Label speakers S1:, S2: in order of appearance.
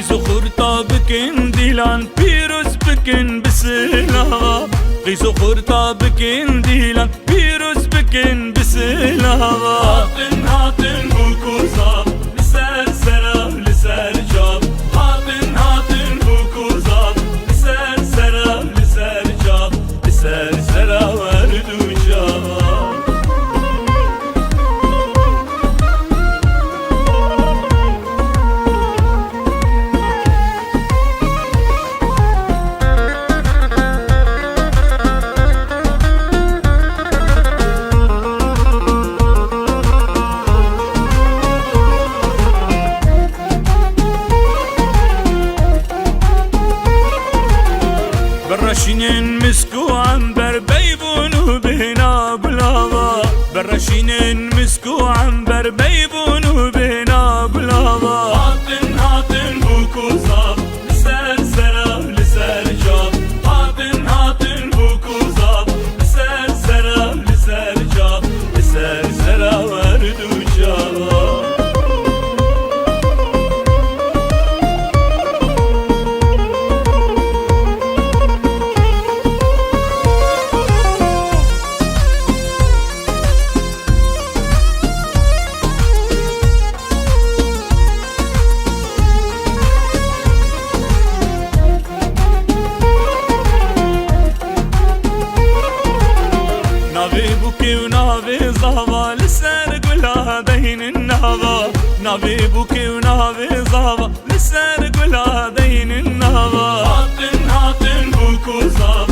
S1: غيزو خورتا بكن ديلان بيروز بكن بسلا غيزو خورتا بكن ديلان بيروز بكن بسلا هاتن هاتن هوكوزا لسر سرا لسر جاب هاتن هاتن هوكوزا لسر سرا لسر جاب لسر سرا وردو جاب برشينين مسكو عنبر بيبونو بهنا بلاوا برشينين مسكو عنبر بيبونو بهنا بلاوا هاتن هاتن هوكوزا لسر سرا لسر جاب هاتن هاتن هوكوزا لسر سرا لسر جاب لسر سرا وردو جاب ناوي بوكي وناوي زهوا لسر قلا دين النهوا ناوي بوكي وناوي زهوا لسر قلا دين النهوا هاتن هاتن هوكوزا